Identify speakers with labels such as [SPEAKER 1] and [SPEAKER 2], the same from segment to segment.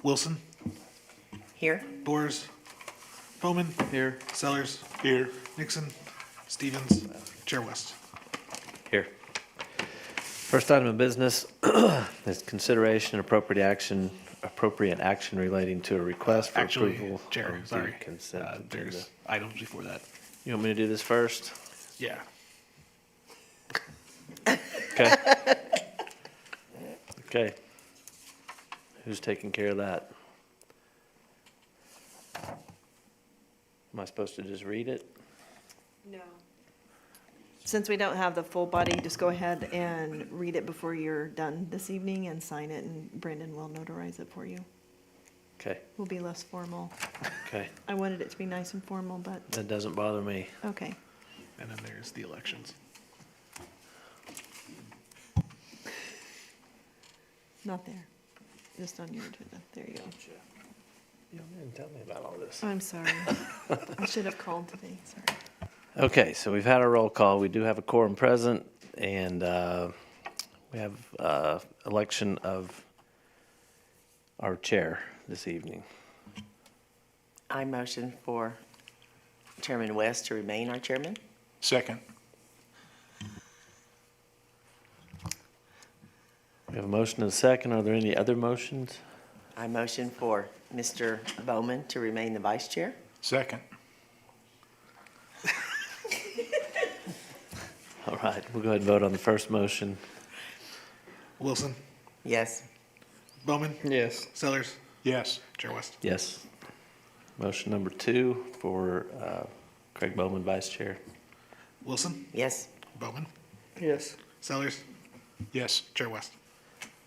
[SPEAKER 1] Wilson,
[SPEAKER 2] Here.
[SPEAKER 1] Boers, Bowman,
[SPEAKER 3] Here.
[SPEAKER 1] Sellers,
[SPEAKER 3] Here.
[SPEAKER 1] Nixon, Stevens, Chair West.
[SPEAKER 4] Here. First item of business is consideration and appropriate action relating to a request for
[SPEAKER 1] Actually,
[SPEAKER 4] approval.
[SPEAKER 1] Chair,
[SPEAKER 4] of the
[SPEAKER 1] sorry.
[SPEAKER 4] consent agenda.
[SPEAKER 1] There's items before that.
[SPEAKER 4] You want me to do this first?
[SPEAKER 1] Yeah.
[SPEAKER 4] Okay. Okay. Who's taking care of that? Am I supposed to just read it?
[SPEAKER 5] No. Since we don't have the full body, just go ahead and read it before you're done this evening and sign it, and Brendan will notarize it for you.
[SPEAKER 4] Okay,
[SPEAKER 5] Will be less formal.
[SPEAKER 4] okay.
[SPEAKER 5] I wanted it to be nice and formal, but,
[SPEAKER 4] That doesn't bother me.
[SPEAKER 5] okay.
[SPEAKER 1] And then there's the elections.
[SPEAKER 5] Not there. Just on your agenda. There you go.
[SPEAKER 4] You didn't tell me about all this.
[SPEAKER 5] I'm sorry. I should have called today, sorry.
[SPEAKER 4] Okay, so we've had a roll call. We do have a quorum present, and we have election of our chair this evening.
[SPEAKER 2] I motion for Chairman West to remain our chairman.
[SPEAKER 3] Second.
[SPEAKER 4] We have a motion and a second. Are there any other motions?
[SPEAKER 2] I motion for Mr. Bowman to remain the vice chair.
[SPEAKER 3] Second.
[SPEAKER 4] All right, we'll go ahead and vote on the first motion.
[SPEAKER 1] Wilson,
[SPEAKER 2] Yes.
[SPEAKER 1] Bowman,
[SPEAKER 3] Yes.
[SPEAKER 1] Sellers,
[SPEAKER 3] Yes.
[SPEAKER 1] Chair West.
[SPEAKER 4] Yes. Motion number 2 for Craig Bowman, vice chair.
[SPEAKER 1] Wilson,
[SPEAKER 2] Yes.
[SPEAKER 1] Bowman,
[SPEAKER 3] Yes.
[SPEAKER 1] Sellers,
[SPEAKER 3] Yes.
[SPEAKER 1] Chair West.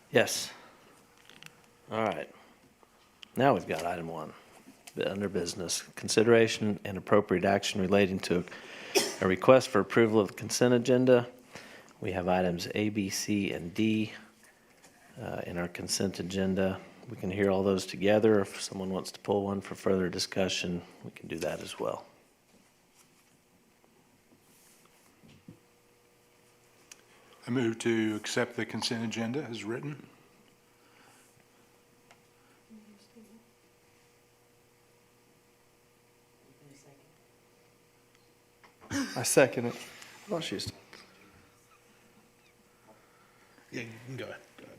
[SPEAKER 4] Yes. All right. Now we've got item 1, under business. Consideration and appropriate action relating to a request for approval of the consent agenda. We have items A, B, C, and D in our consent agenda. We can hear all those together. If someone wants to pull one for further discussion, we can do that as well.
[SPEAKER 3] I move to accept the consent agenda as written.
[SPEAKER 6] I second it. I thought she was.
[SPEAKER 1] Yeah, you can go ahead. Go ahead.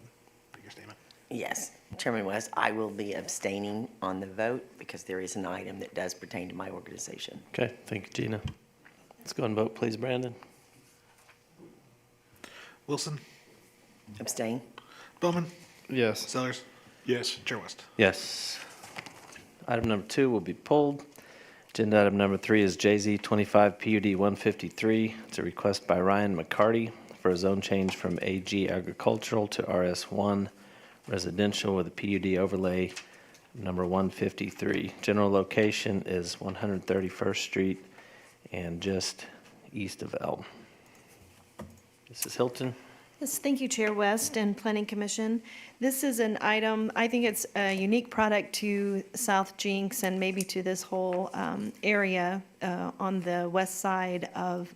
[SPEAKER 1] Make your statement.
[SPEAKER 2] Yes. Chairman West, I will be abstaining on the vote because there is an item that does pertain to my organization.
[SPEAKER 4] Okay, thank you, Gina. Let's go and vote, please, Brandon.
[SPEAKER 1] Wilson,
[SPEAKER 2] Abstain?
[SPEAKER 1] Bowman,
[SPEAKER 6] Yes.
[SPEAKER 1] Sellers,
[SPEAKER 3] Yes.
[SPEAKER 1] Chair West.
[SPEAKER 4] Yes. Item number 2 will be pulled. Agenda item number 3 is JZ 25 PUD 153. It's a request by Ryan McCarty for a zone change from AG agricultural to RS1 residential with a PUD overlay number 153. General location is 131st Street and just east of Elm. Mrs. Hilton?
[SPEAKER 5] Yes, thank you, Chair West and Planning Commission. This is an item, I think it's a unique product to South Jenks and maybe to this whole area on the west side of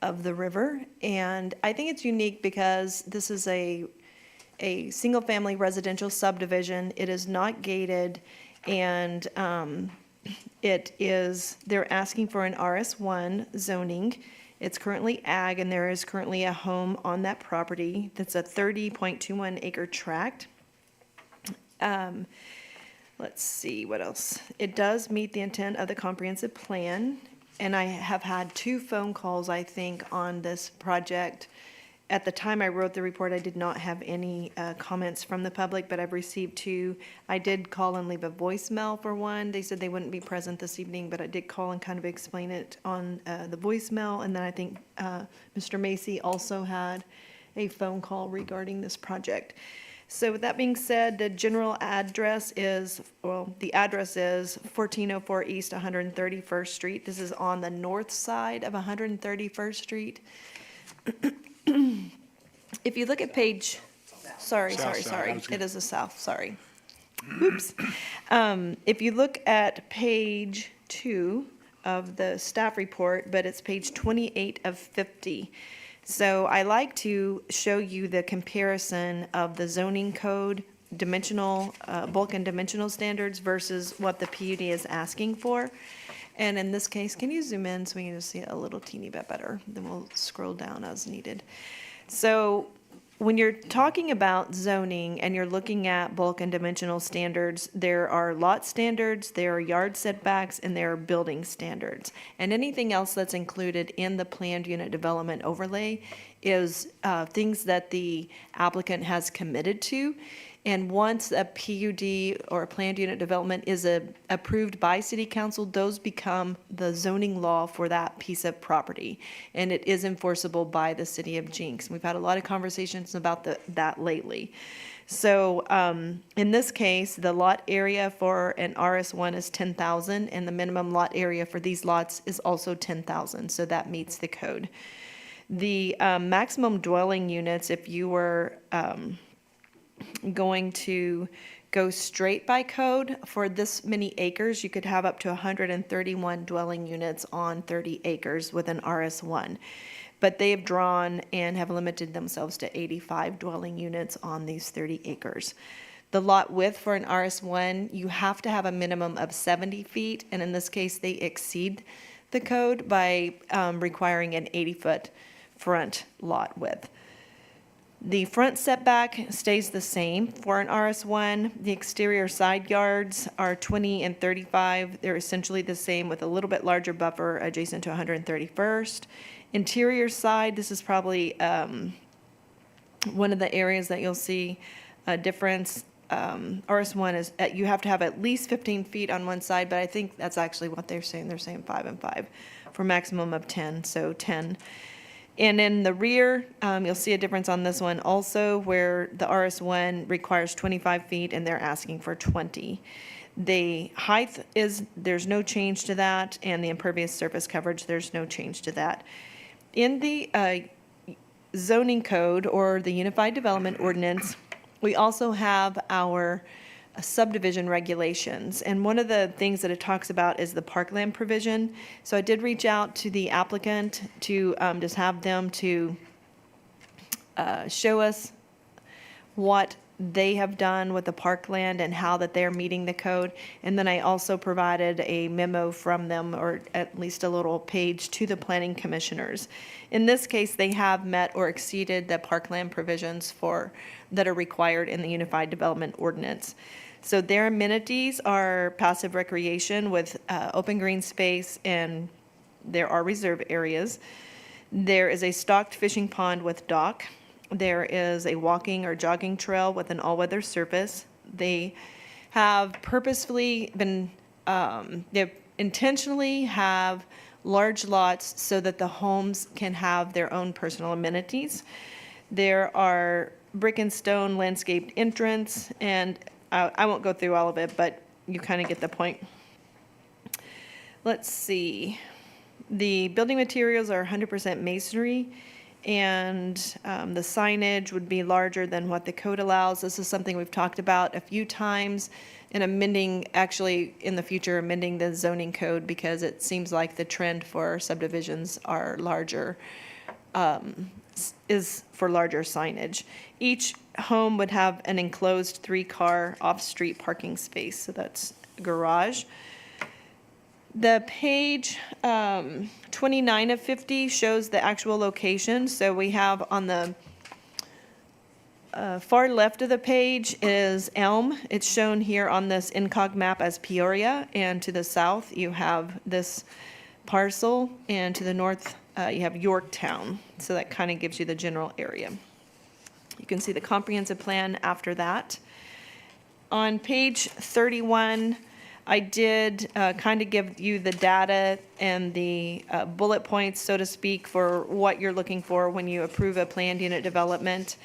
[SPEAKER 5] of the river. And I think it's unique because this is a single-family residential subdivision. It is not gated, and they're asking for an RS1 zoning. It's currently ag, and there is currently a home on that property that's a 30.21 acre tract. Let's see, what else? It does meet the intent of the comprehensive plan, and I have had 2 phone calls, I think, on this project. At the time I wrote the report, I did not have any comments from the public, but I've received 2. I did call and leave a voicemail for one. They said they wouldn't be present this evening, but I did call and kind of explain it on the voicemail. And then I think Mr. Macy also had a phone call regarding this project. So with that being said, the general address is, the address is 1404 East 131st Street. This is on the north side of 131st Street. If you look at page, sorry, it is the south, sorry. Oops. If you look at page 2 of the staff report, but it's page 28 of 50. So I like to show you the comparison of the zoning code dimensional, bulk and dimensional standards versus what the PUD is asking for. And in this case, can you zoom in so we can just see it a little teeny bit better? Then we'll scroll down as needed. So when you're talking about zoning and you're looking at bulk and dimensional standards, there are lot standards, there are yard setbacks, and there are building standards. And anything else that's included in the planned unit development overlay is things that the applicant has committed to. And once a PUD or a planned unit development is approved by city council, those become the zoning law for that piece of property. And it is enforceable by the city of Jenks. We've had a lot of conversations about that lately. So in this case, the lot area for an RS1 is 10,000, and the minimum lot area for these lots is also 10,000. So that meets the code. The maximum dwelling units, if you were going to go straight by code for this many acres, you could have up to 131 dwelling units on 30 acres with an RS1. But they've drawn and have limited themselves to 85 dwelling units on these 30 acres. The lot width for an RS1, you have to have a minimum of 70 feet, and in this case, they exceed the code by requiring an 80-foot front lot width. The front setback stays the same for an RS1. The exterior side yards are 20 and 35. They're essentially the same with a little bit larger buffer adjacent to 131st. Interior side, this is probably one of the areas that you'll see a difference. RS1 is, you have to have at least 15 feet on one side, but I think that's actually what they're saying. They're saying 5 and 5 for maximum of 10, so 10. And in the rear, you'll see a difference on this one also, where the RS1 requires 25 feet and they're asking for 20. The height there's no change to that, and the impervious surface coverage, there's no change to that. In the zoning code or the Unified Development Ordinance, we also have our subdivision regulations. And one of the things that it talks about is the parkland provision. So I did reach out to the applicant to just have them to show us what they have done with the parkland and how that they're meeting the code. And then I also provided a memo from them, or at least a little page, to the planning commissioners. In this case, they have met or exceeded the parkland provisions that are required in the Unified Development Ordinance. So their amenities are passive recreation with open green space, and there are reserve areas. There is a stocked fishing pond with dock. There is a walking or jogging trail with an all-weather surface. They have purposefully been, they intentionally have large lots so that the homes can have their own personal amenities. There are brick and stone landscaped entrance, and I won't go through all of it, but you kind of get the point. Let's see. The building materials are 100% masonry, and the signage would be larger than what the code allows. This is something we've talked about a few times in amending, actually in the future, amending the zoning code, because it seems like the trend for subdivisions are larger, is for larger signage. Each home would have an enclosed 3-car off-street parking space, so that's garage. The page 29 of 50 shows the actual location. So we have on the far left of the page is Elm. It's shown here on this incog map as Peoria, and to the south you have this parcel, and to the north you have Yorktown. So that kind of gives you the general area. You can see the comprehensive plan after that. On page 31, I did kind of give you the data and the bullet points, so to speak, for what you're looking for when you approve a planned unit development.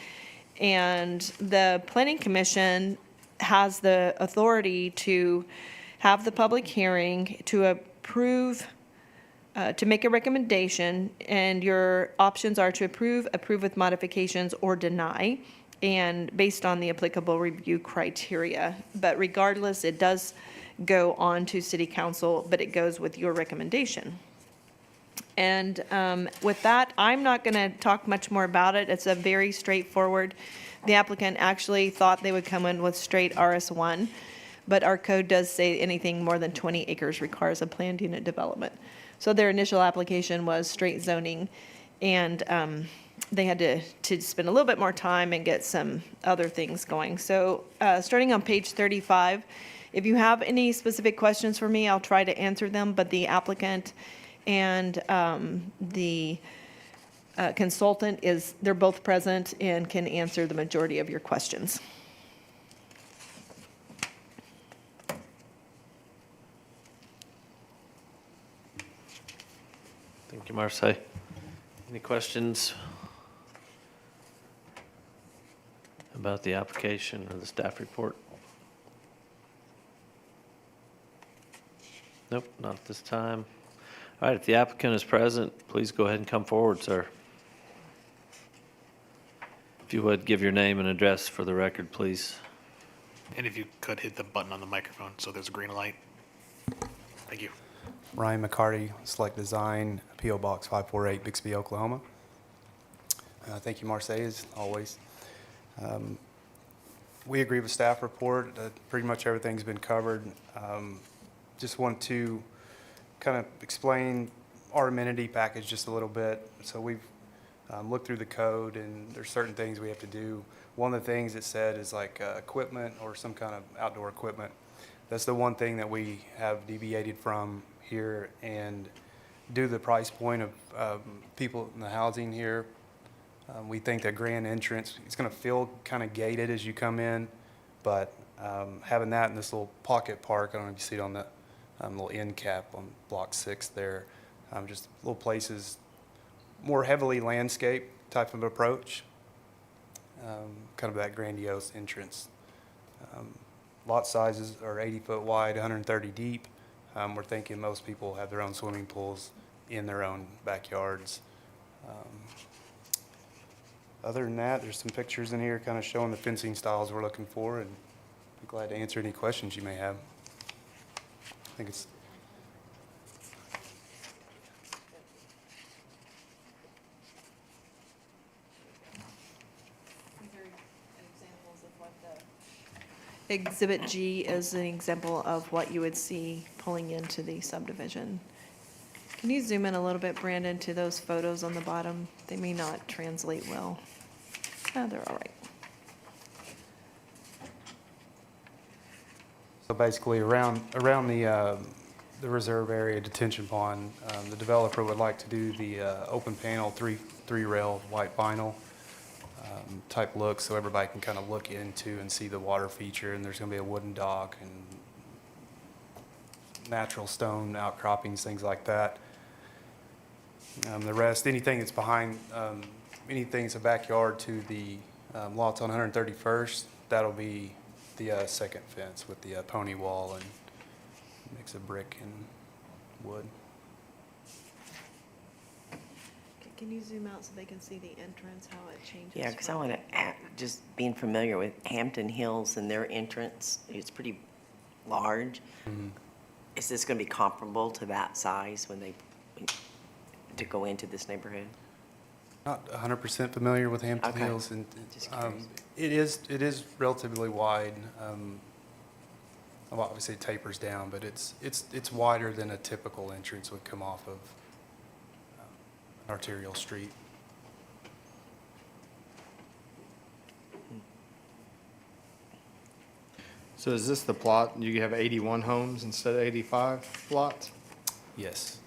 [SPEAKER 5] And the Planning Commission has the authority to have the public hearing, to approve, to make a recommendation, and your options are to approve, approve with modifications, or deny, and based on the applicable review criteria. But regardless, it does go on to City Council, but it goes with your recommendation. And with that, I'm not going to talk much more about it. It's a very straightforward. The applicant actually thought they would come in with straight RS1, but our code does say anything more than 20 acres requires a planned unit development. So their initial application was straight zoning, and they had to spend a little bit more time and get some other things going. So starting on page 35, if you have any specific questions for me, I'll try to answer them, but the applicant and the consultant they're both present and can answer the majority of your questions.
[SPEAKER 4] Thank you, Marcy. Any questions about the application or the staff report? Nope, not at this time. All right, if the applicant is present, please go ahead and come forward, sir. If you would, give your name and address for the record, please.
[SPEAKER 1] And if you could hit the button on the microphone so there's a green light. Thank you.
[SPEAKER 7] Ryan McCarty, Select Design, P.O. Box 548, Bixby, Oklahoma. Thank you, Marcy, as always. We agree with staff report. Pretty much everything's been covered. Just want to kind of explain our amenity package just a little bit. So we've looked through the code, and there's certain things we have to do. One of the things it said is like equipment or some kind of outdoor equipment. That's the one thing that we have deviated from here, and due to the price point of people in the housing here, we think that grand entrance, it's going to feel kind of gated as you come in, but having that in this little pocket park, I don't know if you see it on the little end cap on block 6 there, just little places, more heavily landscape type of approach, kind of that grandiose entrance. Lot sizes are 80 foot wide, 130 deep. We're thinking most people have their own swimming pools in their own backyards. Other than that, there's some pictures in here kind of showing the fencing styles we're looking for, and I'm glad to answer any questions you may have. I think it's
[SPEAKER 5] Exhibit G is an example of what you would see pulling into the subdivision. Can you zoom in a little bit, Brandon, to those photos on the bottom? They may not translate well. Oh, they're all right.
[SPEAKER 7] So basically, around the reserve area detention pond, the developer would like to do the open panel three rail white vinyl type look, so everybody can kind of look into and see the water feature. And there's going to be a wooden dock and natural stone outcroppings, things like that. The rest, anything that's behind, anything that's a backyard to the lots on 131st, that'll be the second fence with the pony wall and mix of brick and wood.
[SPEAKER 5] Can you zoom out so they can see the entrance, how it changes?
[SPEAKER 2] Yeah, because I want to, just being familiar with Hampton Hills and their entrance, it's pretty large.
[SPEAKER 7] Mm-hmm.
[SPEAKER 2] Is this going to be comparable to that size to go into this neighborhood?
[SPEAKER 7] Not 100% familiar with Hampton
[SPEAKER 2] Okay.
[SPEAKER 7] Hills, and
[SPEAKER 2] Just curious.
[SPEAKER 7] it is relatively wide. Well, obviously it tapers down, but it's wider than a typical entrance would come off of an arterial street.
[SPEAKER 6] So is this the plot? You have 81 homes instead of 85 lots?
[SPEAKER 7] Yes.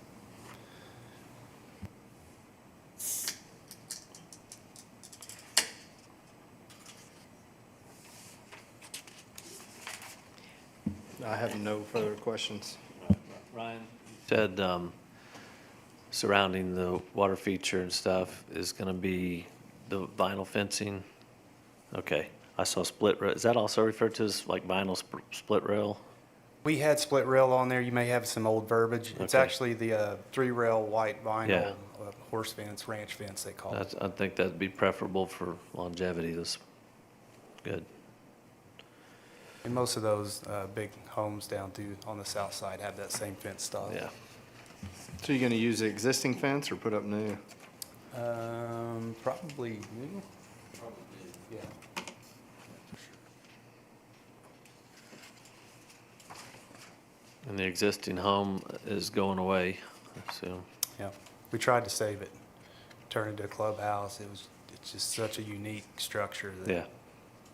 [SPEAKER 6] I have no further questions.
[SPEAKER 4] Ryan? Said surrounding the water feature and stuff is going to be the vinyl fencing? Okay, I saw split rail. Is that also referred to as like vinyl split rail?
[SPEAKER 7] We had split rail on there. You may have some old verbiage. It's
[SPEAKER 4] Okay.
[SPEAKER 7] actually the 3-rail white vinyl
[SPEAKER 4] Yeah.
[SPEAKER 7] horse fence, ranch fence, they call it.
[SPEAKER 4] I think that'd be preferable for longevity. That's good.
[SPEAKER 7] And most of those big homes down through on the south side have that same fence style.
[SPEAKER 4] Yeah.
[SPEAKER 6] So you're gonna use the existing fence or put up new?
[SPEAKER 7] Probably new. Yeah.
[SPEAKER 4] And the existing home is going away, so.
[SPEAKER 7] Yeah, we tried to save it, turn it into a clubhouse. It's just such a unique structure that
[SPEAKER 4] Yeah,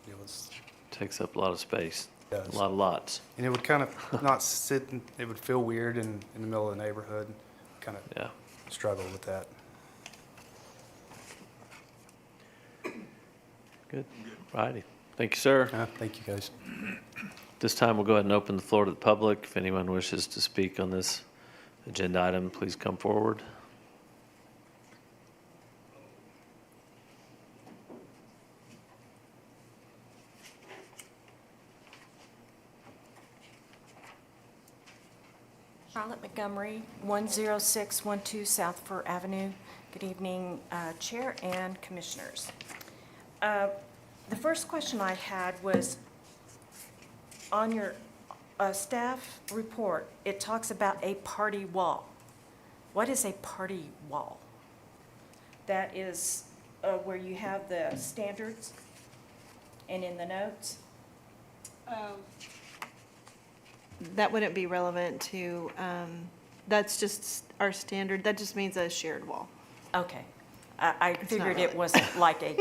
[SPEAKER 7] it was,
[SPEAKER 4] takes up a lot of space, a
[SPEAKER 7] Does.
[SPEAKER 4] lot of lots,
[SPEAKER 7] and it would kind of not sit, it would feel weird in the middle of the neighborhood. Kind of
[SPEAKER 4] yeah.
[SPEAKER 7] struggle with that.
[SPEAKER 4] Good. Righty. Thank you, sir.
[SPEAKER 7] Thank you, guys.
[SPEAKER 4] This time, we'll go ahead and open the floor to the public. If anyone wishes to speak on this agenda item, please come forward.
[SPEAKER 8] Charlotte Montgomery, 10612 South Fir Avenue. Good evening, Chair and Commissioners. The first question I had was, on your staff report, it talks about a party wall. What is a party wall? That is where you have the standards and in the notes?
[SPEAKER 5] That wouldn't be relevant to, that's just our standard, that just means a shared wall.
[SPEAKER 8] Okay. I
[SPEAKER 5] not
[SPEAKER 8] figured
[SPEAKER 5] really.
[SPEAKER 8] it wasn't like a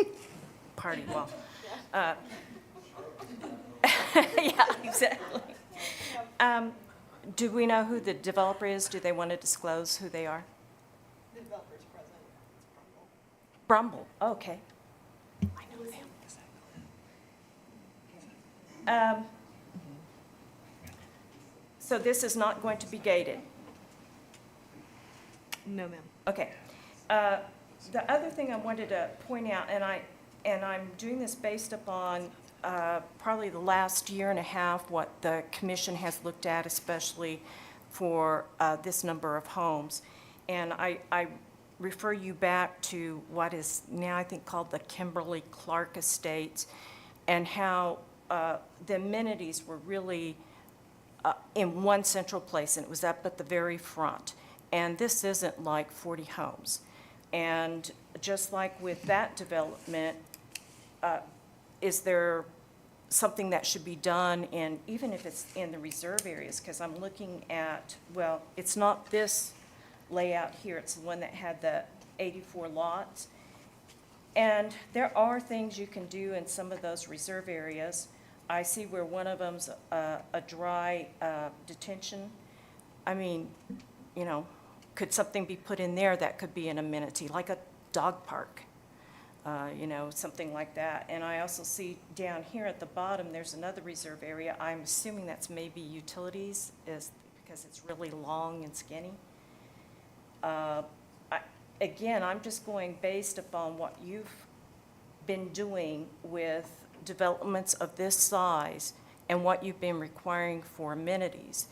[SPEAKER 8] party wall. Yeah, exactly. Do we know who the developer is? Do they want to disclose who they are?
[SPEAKER 5] The developer's present.
[SPEAKER 8] Brumble, okay. I know them. So this is not going to be gated?
[SPEAKER 5] No, ma'am.
[SPEAKER 8] Okay. The other thing I wanted to point out, and I'm doing this based upon probably the last year and a half, what the commission has looked at, especially for this number of homes. And I refer you back to what is now, I think, called the Kimberly Clark Estates, and how the amenities were really in one central place, and it was up at the very front. And this isn't like 40 homes. And just like with that development, is there something that should be done in, even if it's in the reserve areas? Because I'm looking at, well, it's not this layout here, it's the one that had the 84 lots. And there are things you can do in some of those reserve areas. I see where one of them's a dry detention. I mean, you know, could something be put in there that could be an amenity, like a dog park? You know, something like that. And I also see down here at the bottom, there's another reserve area. I'm assuming that's maybe utilities, because it's really long and skinny. Again, I'm just going based upon what you've been doing with developments of this size and what you've been requiring for amenities.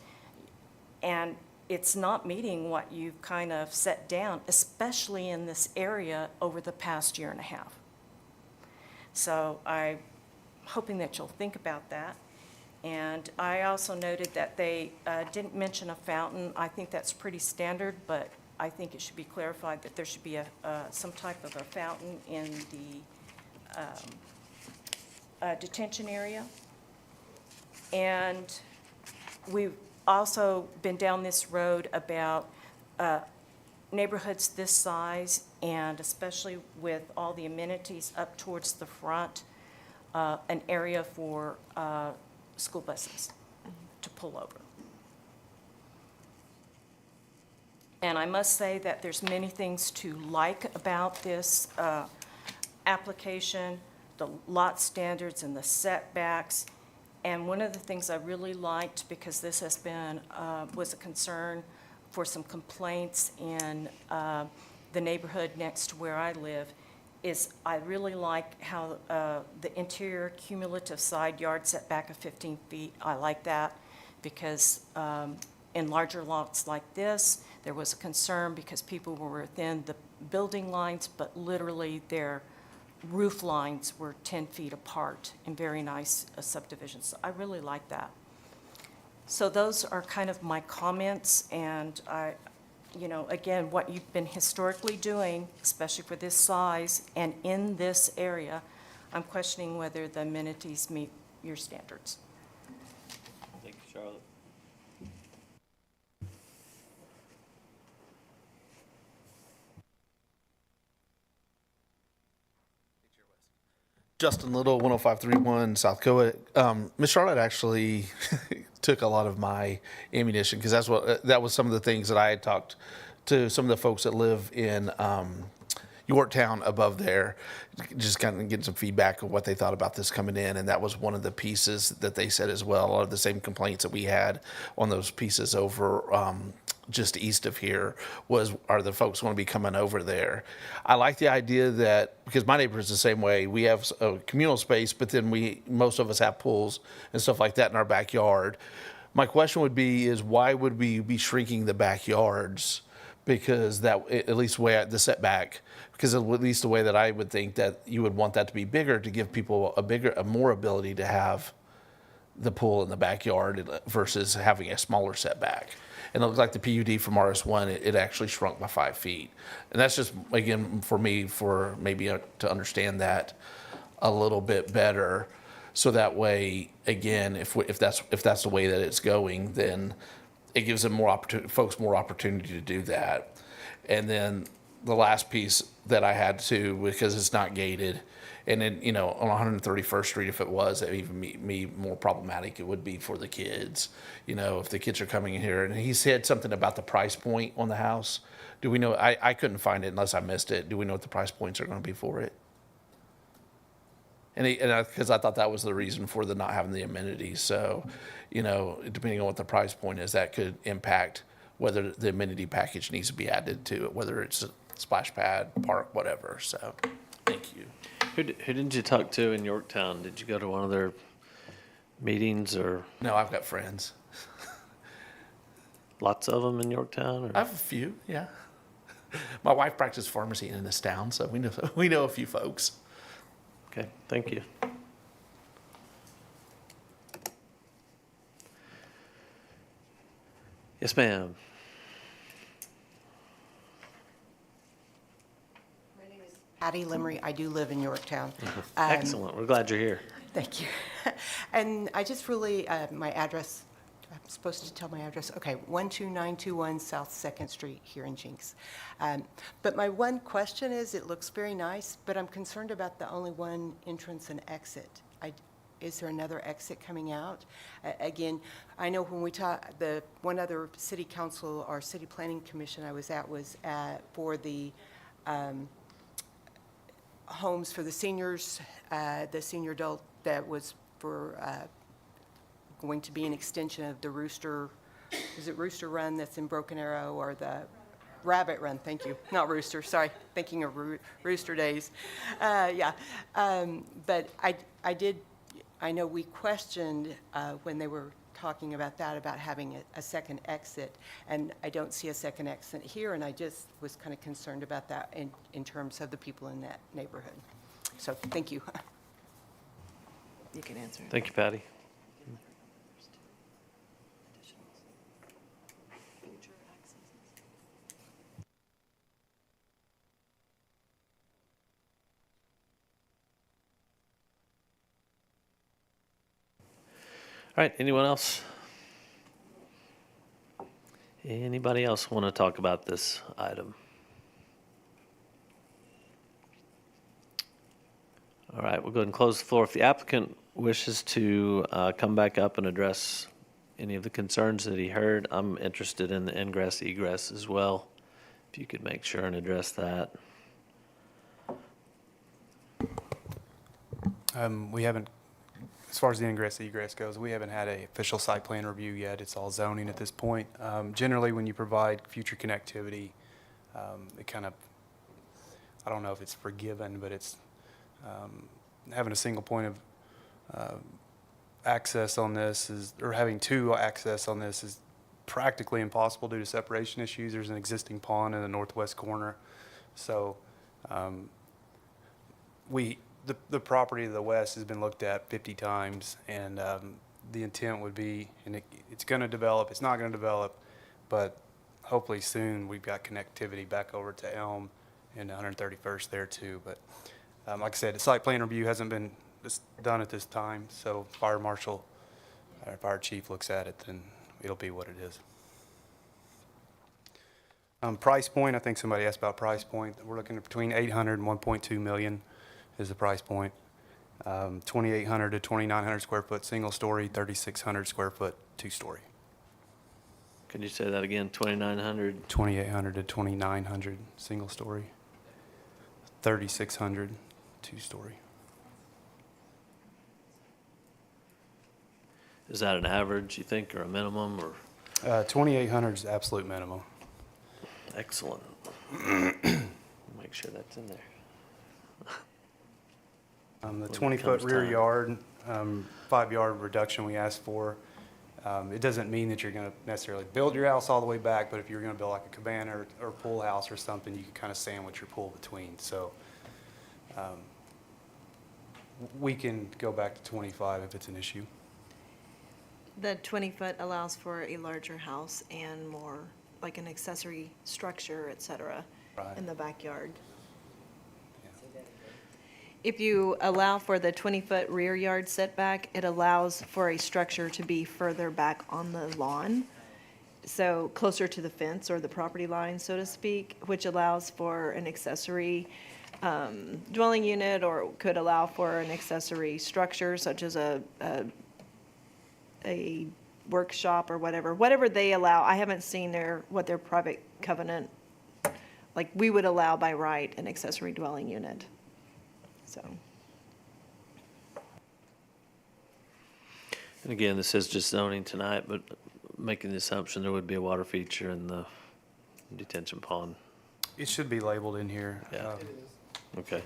[SPEAKER 8] And it's not meeting what you've kind of set down, especially in this area over the past year and a half. So I'm hoping that you'll think about that. And I also noted that they didn't mention a fountain. I think that's pretty standard, but I think it should be clarified that there should be some type of a fountain in the detention area. And we've also been down this road about neighborhoods this size, and especially with all the amenities up towards the front, an area for school buses to pull over. And I must say that there's many things to like about this application, the lot standards and the setbacks. And one of the things I really liked, because this has been, was a concern for some complaints in the neighborhood next to where I live, is I really like how the interior cumulative side yard setback of 15 feet, I like that, because in larger lots like this, there was a concern because people were within the building lines, but literally their roof lines were 10 feet apart in very nice subdivisions. So I really like that. So those are kind of my comments, and you know, again, what you've been historically doing, especially for this size and in this area, I'm questioning whether the amenities meet your standards.
[SPEAKER 4] Thank you, Charlotte.
[SPEAKER 9] Justin Little, 10531 South Coa. Miss Charlotte actually took a lot of my ammunition because that was some of the things that I had talked to some of the folks that live in Yorktown above there, just kind of getting some feedback of what they thought about this coming in, and that was one of the pieces that they said as well. A lot of the same complaints that we had on those pieces over just east of here are the folks going to be coming over there. I like the idea that, because my neighborhood is the same way, we have a communal space, but then most of us have pools and stuff like that in our backyard. My question would be is why would we be shrinking the backyards? Because that, at least the setback, because at least the way that I would think that you would want that to be bigger to give people a more ability to have the pool in the backyard versus having a smaller setback. And it looked like the PUD from RS1, it actually shrunk by 5 feet. And that's just, again, for me, to understand that a little bit better. So that way, again, if that's the way that it's going, then it gives them folks more opportunity to do that. And then the last piece that I had to, because it's not gated, and then, you know, on 131st Street, if it was, it would even be more problematic. It would be for the kids, you know, if the kids are coming in here. And he said something about the price point on the house. Do we know? I couldn't find it unless I missed it. Do we know what the price points are going to be for it? And because I thought that was the reason for the not having the amenities. So, you know, depending on what the price point is, that could impact whether the amenity package needs to be added to it, whether it's a splash pad, park, whatever. So, thank you.
[SPEAKER 4] Who did you talk to in Yorktown? Did you go to one of their meetings or
[SPEAKER 9] No, I've got friends.
[SPEAKER 4] lots of them in Yorktown? Or?
[SPEAKER 9] I have a few, yeah. My wife practiced pharmacy in this town, so we know a few folks.
[SPEAKER 4] Okay, thank you. Yes, ma'am.
[SPEAKER 10] Patty Limmery, I do live in Yorktown.
[SPEAKER 4] Excellent. We're glad you're here.
[SPEAKER 10] Thank you. And I just really, my address, I'm supposed to tell my address? Okay, 12921 South 2nd Street here in Jenks. But my one question is, it looks very nice, but I'm concerned about the only one entrance and exit. Is there another exit coming out? Again, I know when we talked, the one other city council or city planning commission I was at was for the homes for the seniors, the senior adult that was for going to be an extension of the Rooster, is it Rooster Run that's in Broken Arrow, or the Rabbit Run? Thank you, not Rooster, sorry, thinking of Rooster Days. Yeah, but I know we questioned when they were talking about that, about having a second exit, and I don't see a second exit here, and I just was kind of concerned about that in terms of the people in that neighborhood. So, thank you.
[SPEAKER 2] You can answer.
[SPEAKER 4] Thank you, Patty. All right, anyone else? Anybody else want to talk about this item? All right, we'll go ahead and close the floor. If the applicant wishes to come back up and address any of the concerns that he heard, I'm interested in the ingress egress as well. If you could make sure and address that.
[SPEAKER 7] We haven't, as far as the ingress egress goes, we haven't had an official site plan review yet. It's all zoning at this point. Generally, when you provide future connectivity, it kind of, I don't know if it's forgiven, but it's having a single point of access on this or having two access on this is practically impossible due to separation issues. There's an existing pond in the northwest corner. So the property to the west has been looked at 50 times, and the intent would be, and it's going to develop, it's not going to develop, but hopefully soon, we've got connectivity back over to Elm and 131st there too. But like I said, the site plan review hasn't been done at this time, so fire marshal, our fire chief looks at it, then it'll be what it is. Price point, I think somebody asked about price point. We're looking at between 800 and 1.2 million is the price point. 2,800 to 2,900 square foot single story, 3,600 square foot two-story.
[SPEAKER 4] Could you say that again? 2,900?
[SPEAKER 7] 2,800 to 2,900 single story, 3,600 two-story.
[SPEAKER 4] Is that an average, you think, or a minimum, or?
[SPEAKER 7] 2,800 is the absolute minimum.
[SPEAKER 4] Excellent. Make sure that's in there.
[SPEAKER 7] The
[SPEAKER 4] When it
[SPEAKER 7] 20-foot
[SPEAKER 4] comes
[SPEAKER 7] rear
[SPEAKER 4] time.
[SPEAKER 7] yard, 5-yard reduction we asked for. It doesn't mean that you're going to necessarily build your house all the way back, but if you're going to build like a cabana or pool house or something, you can kind of sandwich your pool between. So we can go back to 25 if it's an issue.
[SPEAKER 5] The 20-foot allows for a larger house and more, like an accessory structure, et cetera,
[SPEAKER 7] Right.
[SPEAKER 5] in the backyard. If you allow for the 20-foot rear yard setback, it allows for a structure to be further back on the lawn, so closer to the fence or the property line, so to speak, which allows for an accessory dwelling unit, or could allow for an accessory structure such as a workshop or whatever they allow. I haven't seen what their private covenant, like we would allow by right an accessory dwelling unit. So,
[SPEAKER 4] And again, this is just zoning tonight, but making the assumption there would be a water feature in the detention pond.
[SPEAKER 7] It should be labeled in here.
[SPEAKER 4] Yeah. Okay.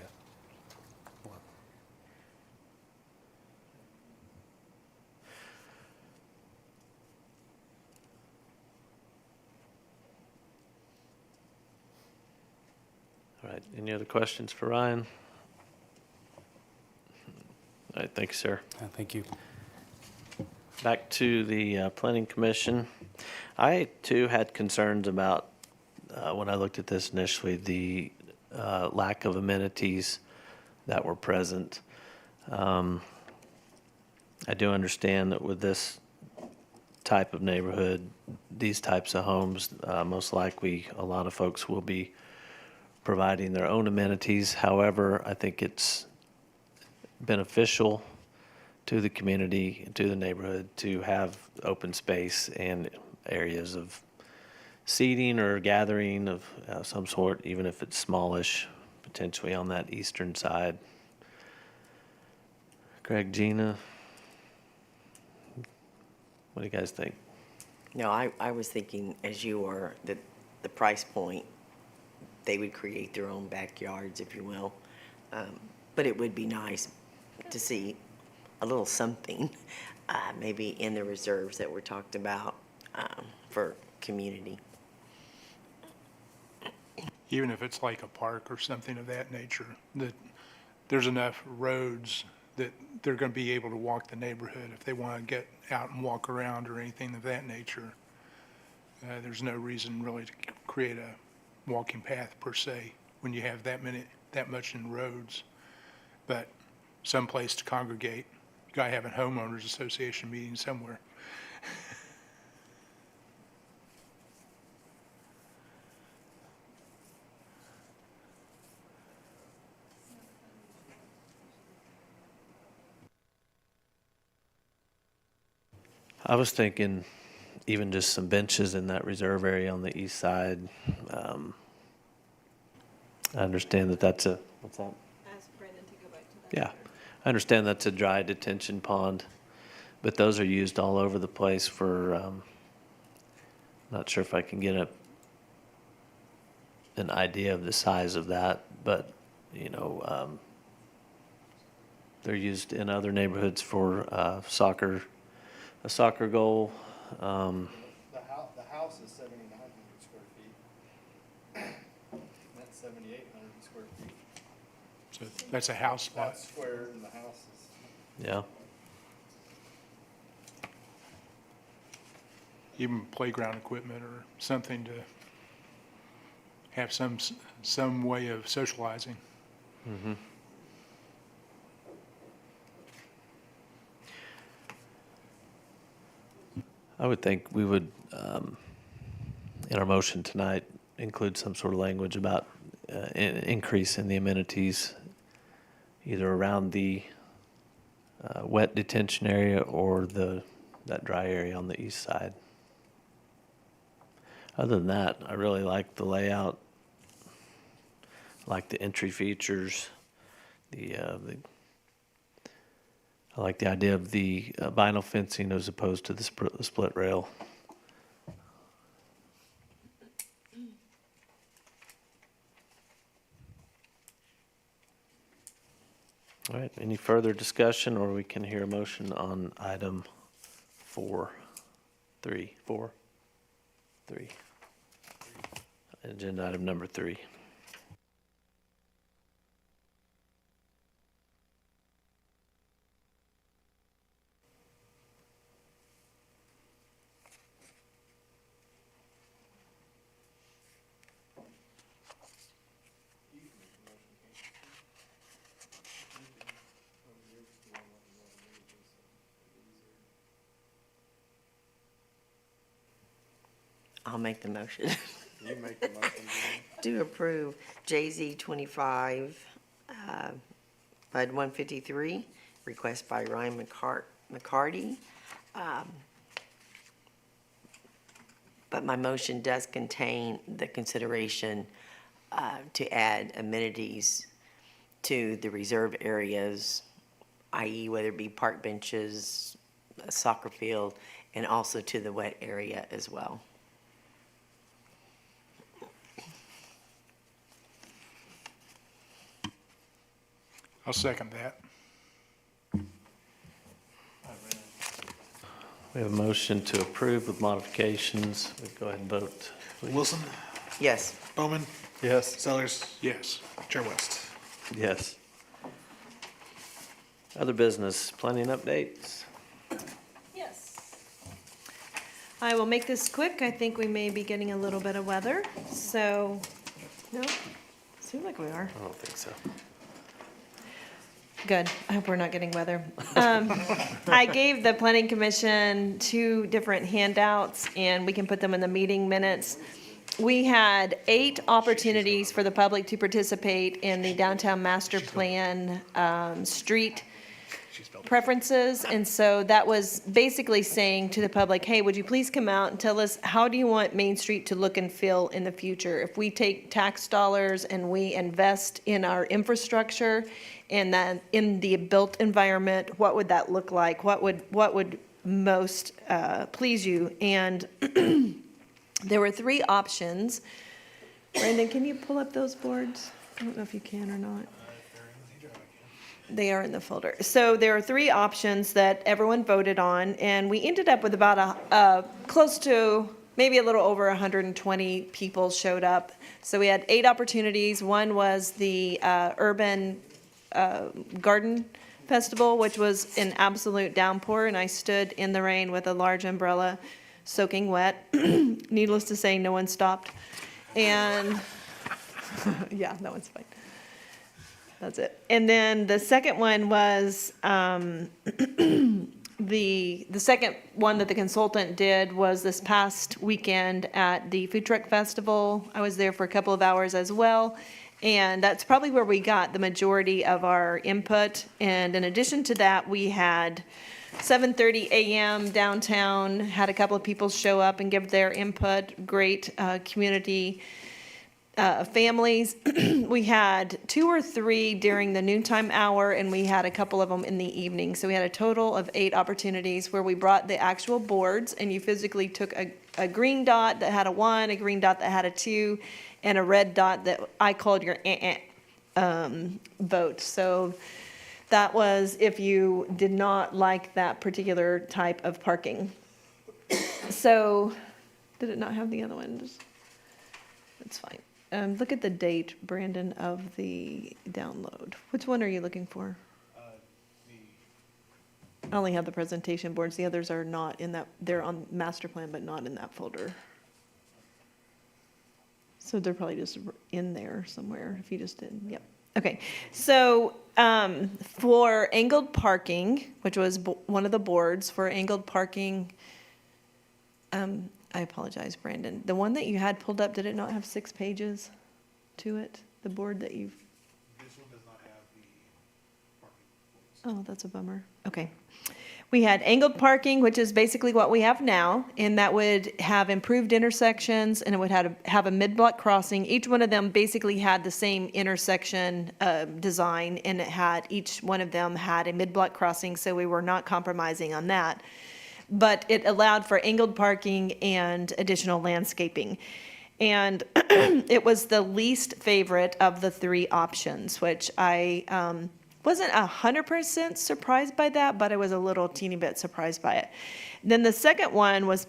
[SPEAKER 4] All right, any other questions for Ryan? All right, thank you, sir.
[SPEAKER 7] Thank you.
[SPEAKER 4] Back to the planning commission. I too had concerns about, when I looked at this initially, the lack of amenities that were present. I do understand that with this type of neighborhood, these types of homes, most likely a lot of folks will be providing their own amenities. However, I think it's beneficial to the community, to the neighborhood, to have open space and areas of seating or gathering of some sort, even if it's smallish, potentially on that eastern side. Greg, Gina, what do you guys think?
[SPEAKER 2] No, I was thinking, as you were, that the price point, they would create their own backyards, if you will. But it would be nice to see a little something, maybe in the reserves that were talked about for community.
[SPEAKER 3] Even if it's like a park or something of that nature, that there's enough roads that they're going to be able to walk the neighborhood if they want to get out and walk around or anything of that nature. There's no reason really to create a walking path per se when you have that much in roads. But some place to congregate. You got to have a homeowners association meeting somewhere.
[SPEAKER 4] I was thinking even just some benches in that reserve area on the east side. I understand that that's a, what's that?
[SPEAKER 5] ask Brandon to go back to that.
[SPEAKER 4] Yeah, I understand that's a dry detention pond, but those are used all over the place for, not sure if I can get an idea of the size of that, but, you know, they're used in other neighborhoods for soccer, a soccer goal.
[SPEAKER 6] The house is 7,900 square feet. That's 7,800 square feet.
[SPEAKER 3] So that's a house lot.
[SPEAKER 6] That's square and the house is.
[SPEAKER 4] Yeah.
[SPEAKER 3] even playground equipment or something to have some way of socializing.
[SPEAKER 4] I would think we would, in our motion tonight, include some sort of language about increase in the amenities, either around the wet detention area or that dry area on the east side. Other than that, I really like the layout, like the entry features, I like the idea of the vinyl fencing as opposed to the split rail. All right, any further discussion, or we can hear a motion on item 4, 3, 4, 3. Agenda item number 3.
[SPEAKER 2] I'll make the motion.
[SPEAKER 6] You make the motion.
[SPEAKER 2] To approve JZ 25, Bud 153, request by Ryan McCarty. But my motion does contain the consideration to add amenities to the reserve areas, i.e. whether it be park benches, a soccer field, and also to the wet area as well.
[SPEAKER 3] I'll second that.
[SPEAKER 4] We have a motion to approve with modifications. We go ahead and vote, please.
[SPEAKER 1] Wilson,
[SPEAKER 2] Yes.
[SPEAKER 1] Bowman,
[SPEAKER 6] Yes.
[SPEAKER 1] Sellers,
[SPEAKER 3] Yes.
[SPEAKER 1] Chair West.
[SPEAKER 4] Yes. Other business, planning updates?
[SPEAKER 5] Yes. I will make this quick. I think we may be getting a little bit of weather, so, no, seems like we are.
[SPEAKER 4] I don't think so.
[SPEAKER 5] Good. I hope we're not getting weather. I gave the planning commission 2 different handouts, and we can put them in the meeting minutes. We had 8 opportunities for the public to participate in the downtown master plan street preferences. And so that was basically saying to the public, hey, would you please come out and tell us, how do you want Main Street to look and feel in the future? If we take tax dollars and we invest in our infrastructure and then in the built environment, what would that look like? What would most please you? And there were 3 options. Brandon, can you pull up those boards? I don't know if you can or not. They are in the folder. So there are 3 options that everyone voted on, and we ended up with about close to maybe a little over 120 people showed up. So we had 8 opportunities. One was the urban garden festival, which was an absolute downpour, and I stood in the rain with a large umbrella soaking wet. Needless to say, no one stopped. And yeah, that one's fine. That's it. And then the second one was the second one that the consultant did was this past weekend at the Food Truck Festival. I was there for a couple of hours as well. And that's probably where we got the majority of our input. And in addition to that, we had 7:30 a.m. downtown, had a couple of people show up and give their input. Great community families. We had 2 or 3 during the noontime hour, and we had a couple of them in the evening. So we had a total of 8 opportunities where we brought the actual boards, and you physically took a green dot that had a 1, a green dot that had a 2, and a red dot that I called your vote. So that was if you did not like that particular type of parking. So, did it not have the other ones? That's fine. Look at the date, Brandon, of the download. Which one are you looking for?
[SPEAKER 1] The
[SPEAKER 5] I only have the presentation boards. The others are not in that, they're on master plan, but not in that folder. So they're probably just in there somewhere if you just did, yep. Okay, so for angled parking, which was one of the boards for angled parking, I apologize, Brandon. The one that you had pulled up, did it not have 6 pages to it? The board that you've?
[SPEAKER 1] This one does not have the parking.
[SPEAKER 5] Oh, that's a bummer. Okay. We had angled parking, which is basically what we have now, and that would have improved intersections, and it would have a mid-block crossing. Each one of them basically had the same intersection design, and each one of them had a mid-block crossing, so we were not compromising on that. But it allowed for angled parking and additional landscaping. And it was the least favorite of the 3 options, which I wasn't 100% surprised by that, but I was a little teeny bit surprised by it. Then the second one was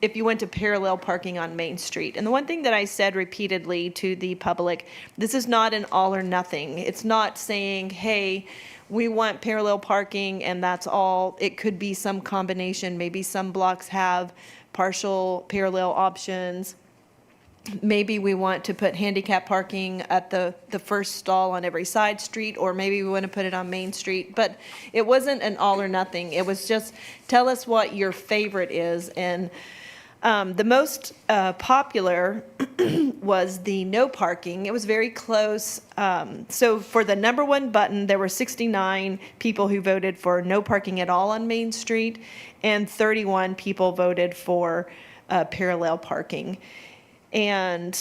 [SPEAKER 5] if you went to parallel parking on Main Street. And the one thing that I said repeatedly to the public, this is not an all or nothing. It's not saying, hey, we want parallel parking and that's all. It could be some combination. Maybe some blocks have partial parallel options. Maybe we want to put handicap parking at the first stall on every side street, or maybe we want to put it on Main Street. But it wasn't an all or nothing. It was just, tell us what your favorite is. And the most popular was the no parking. It was very close. So for the number 1 button, there were 69 people who voted for no parking at all on Main Street, and 31 people voted for parallel parking. And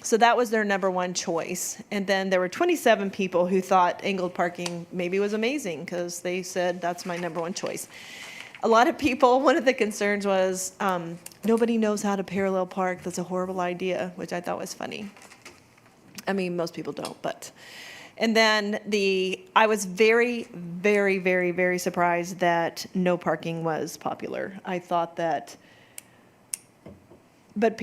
[SPEAKER 5] so that was their number 1 choice. And then there were 27 people who thought angled parking maybe was amazing because they said, that's my number 1 choice. A lot of people, one of the concerns was, nobody knows how to parallel park. That's a horrible idea, which I thought was funny. I mean, most people don't, but. And then I was very, very, very, very surprised that no parking was popular. I thought that, but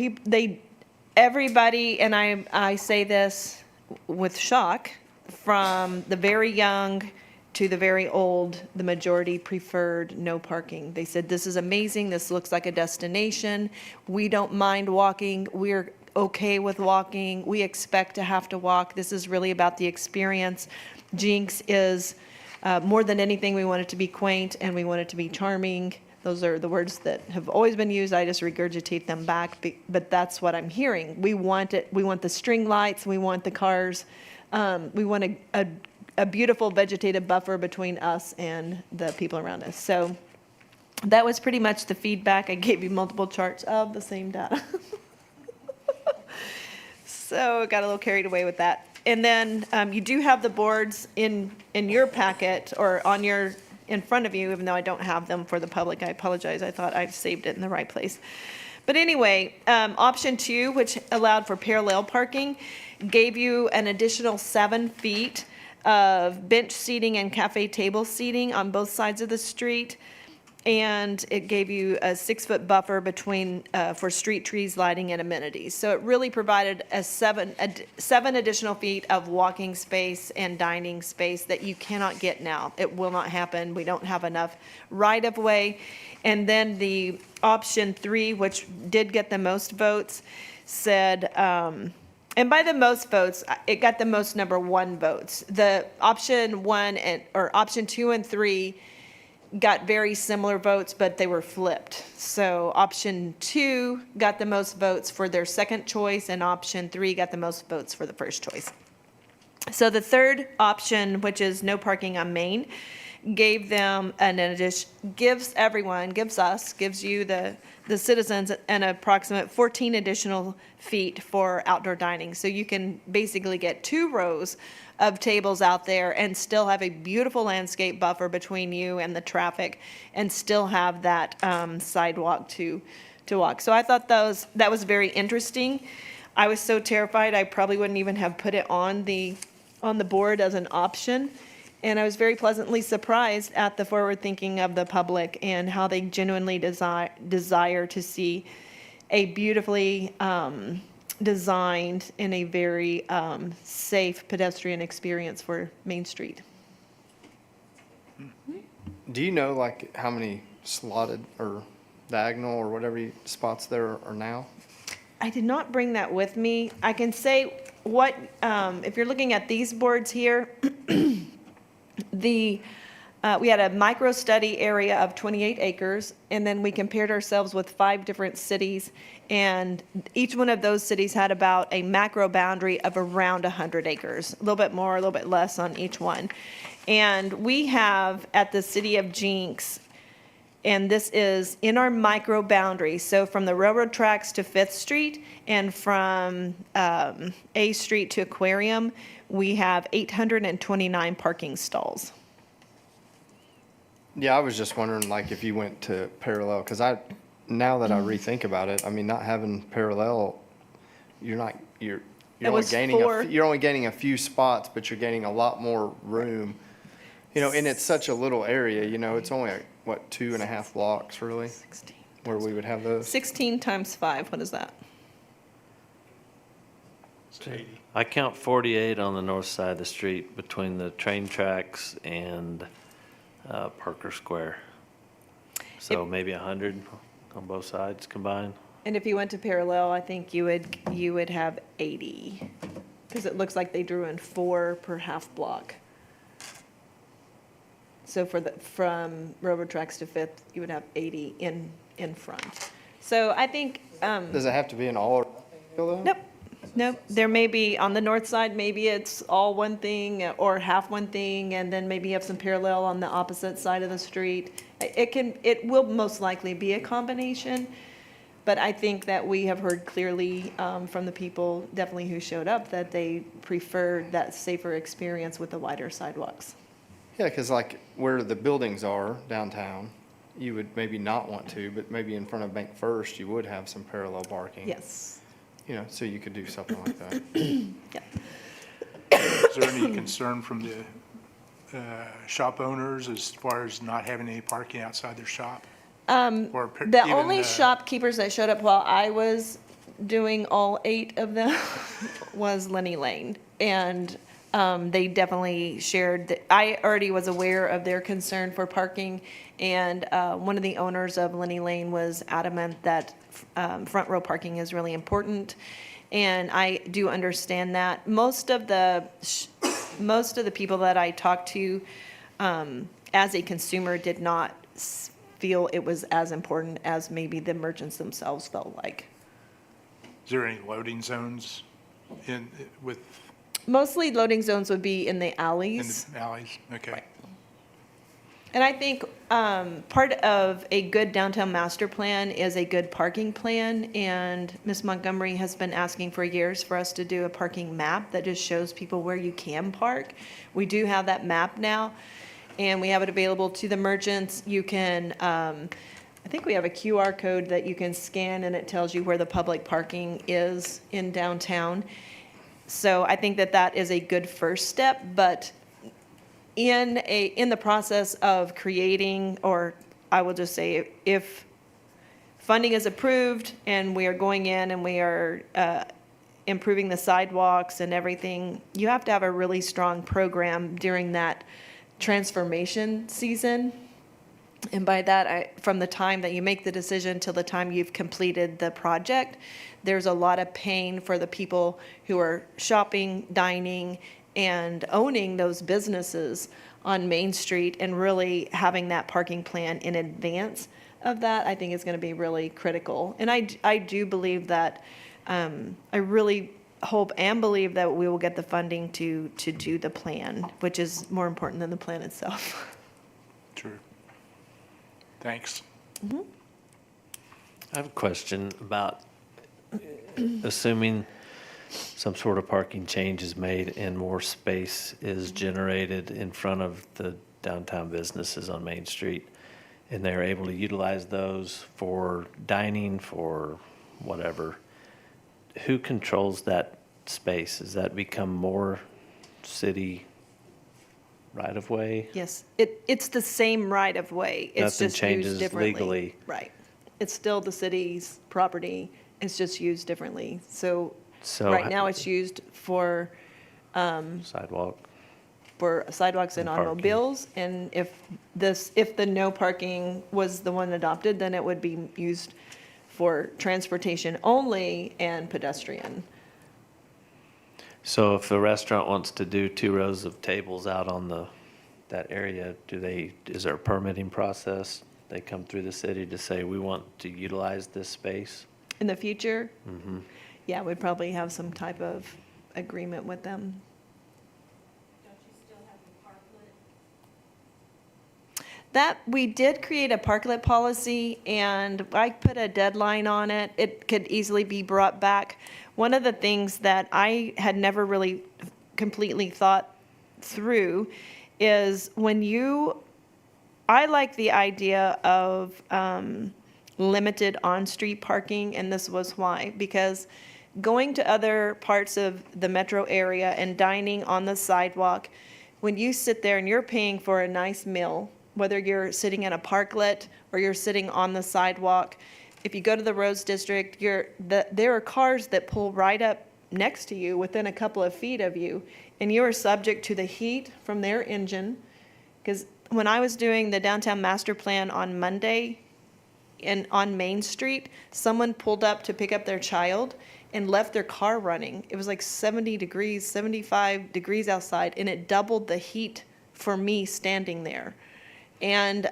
[SPEAKER 5] everybody, and I say this with shock, from the very young to the very old, the majority preferred no parking. They said, this is amazing, this looks like a destination, we don't mind walking, we're okay with walking, we expect to have to walk, this is really about the experience. Jenks is, more than anything, we want it to be quaint and we want it to be charming. Those are the words that have always been used. I just regurgitate them back, but that's what I'm hearing. We want it. We want the string lights. We want the cars. We want a beautiful vegetative buffer between us and the people around us. So that was pretty much the feedback. I gave you multiple charts of the same data. So I got a little carried away with that. And then you do have the boards in your packet or in front of you, even though I don't have them for the public. I apologize. I thought I'd saved it in the right place. But anyway, option 2, which allowed for parallel parking, gave you an additional 7 feet of bench seating and cafe table seating on both sides of the street. And it gave you a 6-foot buffer between, for street trees, lighting, and amenities. So it really provided seven additional feet of walking space and dining space that you cannot get now. It will not happen. We don't have enough right-of-way. And then the option 3, which did get the most votes, said, and by the most votes, it got the most number 1 votes. The option 1 or option 2 and 3 got very similar votes, but they were flipped. So option 2 got the most votes for their second choice, and option 3 got the most votes for the first choice. So the third option, which is no parking on Main, gave them an addition, gives you the citizens an approximate 14 additional feet for outdoor dining. So you can basically get 2 rows of tables out there and still have a beautiful landscape buffer between you and the traffic and still have that sidewalk to walk. So I thought that was very interesting. I was so terrified I probably wouldn't even have put it on the board as an option. And I was very pleasantly surprised at the forward thinking of the public and how they genuinely desire to see a beautifully designed in a very safe pedestrian experience for Main Street.
[SPEAKER 6] Do you know like how many slotted or diagonal or whatever spots there are now?
[SPEAKER 5] I did not bring that with me. I can say what, if you're looking at these boards here, we had a micro study area of 28 acres, and then we compared ourselves with 5 different cities, and each one of those cities had about a macro boundary of around 100 acres, a little bit more, a little bit less on each one. And we have at the city of Jenks, and this is in our micro boundary, so from the railroad tracks to Fifth Street and from A Street to Aquarium, we have 829 parking stalls.
[SPEAKER 6] Yeah, I was just wondering like if you went to parallel, because now that I rethink about it, I mean, not having parallel, you're
[SPEAKER 5] It
[SPEAKER 6] only
[SPEAKER 5] was
[SPEAKER 6] gaining,
[SPEAKER 5] 4.
[SPEAKER 6] you're only gaining a few spots, but you're gaining a lot more room. You know, and it's such a little area, you know, it's only, what, 2.5 blocks really,
[SPEAKER 5] 16.
[SPEAKER 6] where we would have those?
[SPEAKER 5] 16 times 5, what is that?
[SPEAKER 4] I count 48 on the north side of the street between the train tracks and Parker Square. So maybe 100 on both sides combined.
[SPEAKER 5] And if you went to parallel, I think you would have 80, because it looks like they drew in 4 per half block. So from railroad tracks to Fifth, you would have 80 in front. So I think,
[SPEAKER 6] Does it have to be an all or nothing deal, though?
[SPEAKER 5] nope. There may be, on the north side, maybe it's all one thing or half one thing, and then maybe you have some parallel on the opposite side of the street. It will most likely be a combination, but I think that we have heard clearly from the people definitely who showed up that they preferred that safer experience with the wider sidewalks.
[SPEAKER 6] Yeah, because like where the buildings are downtown, you would maybe not want to, but maybe in front of Bank First, you would have some parallel parking.
[SPEAKER 5] Yes.
[SPEAKER 6] You know, so you could do something like that.
[SPEAKER 5] Yeah.
[SPEAKER 3] Is there any concern from the shop owners as far as not having any parking outside their shop?
[SPEAKER 5] The only shopkeepers that showed up while I was doing all 8 of them was Lenny Lane. And they definitely shared that. I already was aware of their concern for parking. And one of the owners of Lenny Lane was adamant that front row parking is really important. And I do understand that. Most of the people that I talked to as a consumer did not feel it was as important as maybe the merchants themselves felt like.
[SPEAKER 3] Is there any loading zones with,
[SPEAKER 5] Mostly loading zones would be in the
[SPEAKER 3] in
[SPEAKER 5] alleys.
[SPEAKER 3] the alleys? Okay.
[SPEAKER 5] Right. And I think part of a good downtown master plan is a good parking plan. And Ms. Montgomery has been asking for years for us to do a parking map that just shows people where you can park. We do have that map now, and we have it available to the merchants. You can, I think we have a QR code that you can scan, and it tells you where the public parking is in downtown. So I think that that is a good first step, but in the process of creating, or I will just say, if funding is approved and we are going in and we are improving the sidewalks and everything, you have to have a really strong program during that transformation season. And by that, from the time that you make the decision till the time you've completed the project, there's a lot of pain for the people who are shopping, dining, and owning those businesses on Main Street, and really having that parking plan in advance of that, I think is going to be really critical. And I do believe that, I really hope and believe that we will get the funding to do the plan, which is more important than the plan itself.
[SPEAKER 3] Sure. Thanks.
[SPEAKER 4] I have a question about assuming some sort of parking change is made and more space is generated in front of the downtown businesses on Main Street, and they're able to utilize those for dining, for whatever. Who controls that space? Does that become more city right-of-way?
[SPEAKER 5] Yes, it's the same right-of-way. It's
[SPEAKER 4] Nothing
[SPEAKER 5] just
[SPEAKER 4] changes
[SPEAKER 5] used differently.
[SPEAKER 4] legally.
[SPEAKER 5] Right. It's still the city's property. It's just used differently. So
[SPEAKER 4] So
[SPEAKER 5] right now, it's used for
[SPEAKER 4] sidewalk.
[SPEAKER 5] for sidewalks and
[SPEAKER 4] And parking.
[SPEAKER 5] automobiles. And if the no parking was the one adopted, then it would be used for transportation only and pedestrian.
[SPEAKER 4] So if a restaurant wants to do 2 rows of tables out on that area, is there a permitting process? They come through the city to say, we want to utilize this space?
[SPEAKER 5] In the future, yeah, we'd probably have some type of agreement with them. That, we did create a parklet policy, and I put a deadline on it. It could easily be brought back. One of the things that I had never really completely thought through is I like the idea of limited on-street parking, and this was why. Because going to other parts of the metro area and dining on the sidewalk, when you sit there and you're paying for a nice meal, whether you're sitting in a parklet or you're sitting on the sidewalk, if you go to the Rose District, there are cars that pull right up next to you within a couple of feet of you, and you are subject to the heat from their engine. Because when I was doing the downtown master plan on Monday and on Main Street, someone pulled up to pick up their child and left their car running. It was like 70 degrees, 75 degrees outside, and it doubled the heat for me standing there. And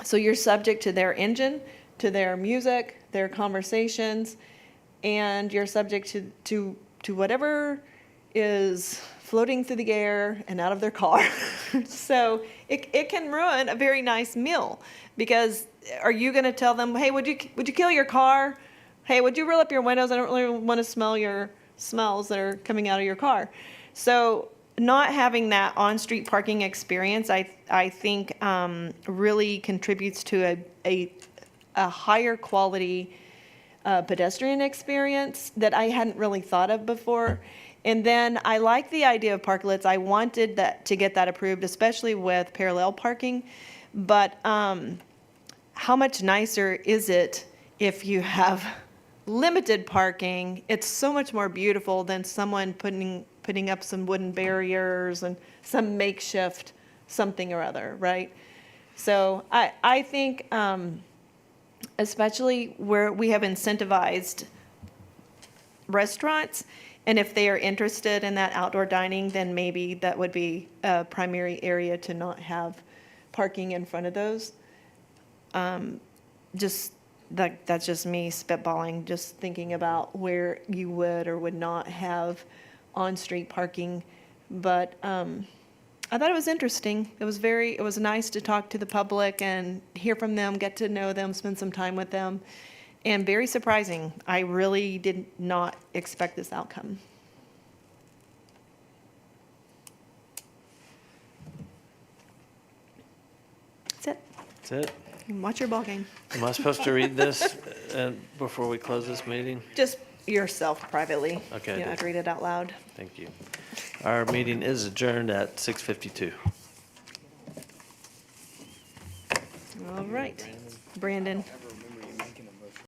[SPEAKER 5] so you're subject to their engine, to their music, their conversations, and you're subject to whatever is floating through the air and out of their car. So it can ruin a very nice meal, because are you going to tell them, hey, would you kill your car? Hey, would you roll up your windows? I don't really want to smell your smells that are coming out of your car. So not having that on-street parking experience, I think really contributes to a higher quality pedestrian experience that I hadn't really thought of before. And then I like the idea of parklets. I wanted to get that approved, especially with parallel parking. But how much nicer is it if you have limited parking? It's so much more beautiful than someone putting up some wooden barriers and some makeshift something or other, right? So I think, especially where we have incentivized restaurants, and if they are interested in that outdoor dining, then maybe that would be a primary area to not have parking in front of those. That's just me spitballing, just thinking about where you would or would not have on-street parking. But I thought it was interesting. It was nice to talk to the public and hear from them, get to know them, spend some time with them, and very surprising. I really did not expect this outcome. That's it.
[SPEAKER 4] That's it.
[SPEAKER 5] Watch your ball game.
[SPEAKER 4] Am I supposed to read this before we close this meeting?
[SPEAKER 5] Just yourself privately.
[SPEAKER 4] Okay, I
[SPEAKER 5] You don't
[SPEAKER 4] did.
[SPEAKER 5] have to read it out loud.
[SPEAKER 4] Thank you. Our meeting is adjourned at 6:52.
[SPEAKER 5] All right. Brandon.